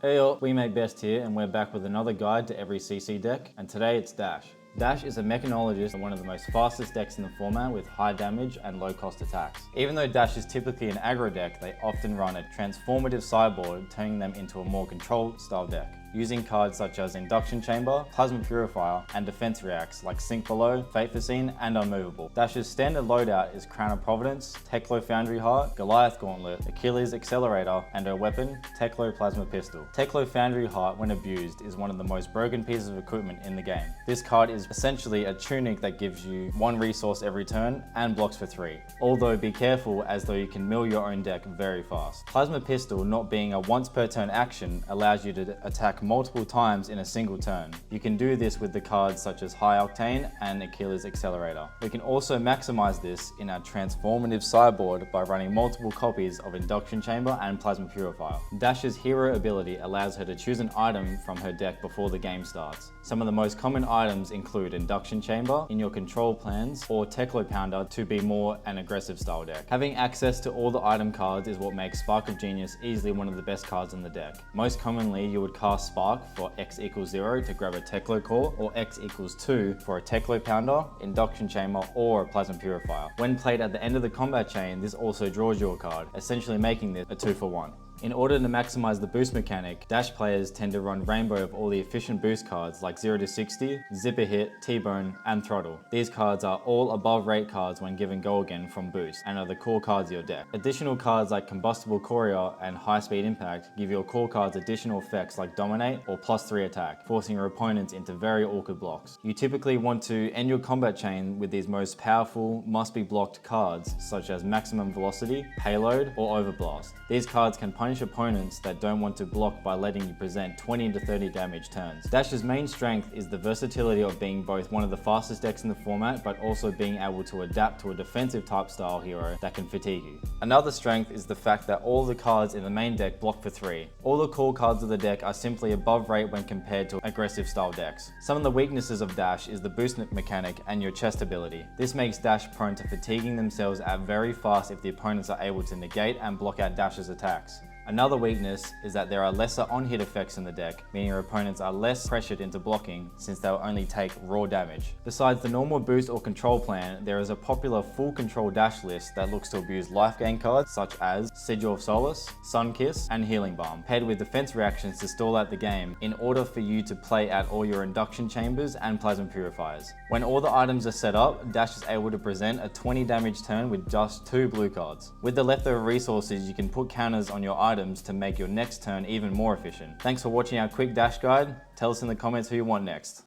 Hey all, we Make Best here, and we're back with another guide to every CC deck, and today it's Dash. Dash is a Mechanologist and one of the most fastest decks in the format with high damage and low cost attacks. Even though Dash is typically an aggro deck, they often run a transformative sideboard, turning them into a more controlled style deck, using cards such as Induction Chamber, Plasma Purifier, and defense reacts like Sink Below, Fate Foreseen, and Unmovable. Dash's standard loadout is Crown of Providence, Teklo Foundry Heart, Goliath Gauntlet, Achilles Accelerator, and her weapon, Teklo Plasma Pistol. Teklo Foundry Heart, when abused, is one of the most broken pieces of equipment in the game. This card is essentially a tunic that gives you 1 resource every turn and blocks for 3. Although be careful, as though you can mill your own deck very fast. Plasma Pistol, not being a once per turn action, allows you to attack multiple times in a single turn. You can do this with the cards such as High Octane and Achilles Accelerator. We can also maximize this in our transformative sideboard by running multiple copies of Induction Chamber and Plasma Purifier. Dash's hero ability allows her to choose an item from her deck before the game starts. Some of the most common items include Induction Chamber in your control plans or Teklo Pounder to be more an aggressive style deck. Having access to all the item cards is what makes Spark of Genius easily one of the best cards in the deck. Most commonly, you would cast Spark for X equals 0 to grab a Teklo Core, or X equals 2 for a Teklo Pounder, Induction Chamber, or a Plasma Purifier. When played at the end of the combat chain, this also draws you a card, essentially making this a 2-for-1. In order to maximize the boost mechanic, Dash players tend to run Rainbow of all the efficient boost cards like 0 to 60, Zipper Hit, T-Bone, and Throttle. These cards are all above rate cards when given Go Again from boost, and are the core cards of your deck. Additional cards like Combustible Courier and High Speed Impact give your core cards additional effects like Dominate or +3 attack, forcing your opponents into very awkward blocks. You typically want to end your combat chain with these most powerful, must-be blocked cards such as Maximum Velocity, Payload, or Overblast. These cards can punish opponents that don't want to block by letting you present 20 to 30 damage turns. Dash's main strength is the versatility of being both one of the fastest decks in the format, but also being able to adapt to a defensive type style hero that can fatigue you. Another strength is the fact that all the cards in the main deck block for 3. All the core cards of the deck are simply above rate when compared to aggressive style decks. Some of the weaknesses of Dash is the boost mechanic and your chest ability. This makes Dash prone to fatiguing themselves out very fast if the opponents are able to negate and block out Dash's attacks. Another weakness is that there are lesser on-hit effects in the deck, meaning your opponents are less pressured into blocking since they'll only take raw damage. Besides the normal boost or control plan, there is a popular full control Dash list that looks to abuse life gain cards such as Sigil of Solace, Sunkiss, and Healing Balm, paired with defense reactions to stall out the game in order for you to play out all your Induction Chambers and Plasma Purifiers. When all the items are set up, Dash is able to present a 20 damage turn with just 2 blue cards. With the leftover resources, you can put counters on your items to make your next turn even more efficient. Thanks for watching our quick Dash guide. Tell us in the comments who you want next.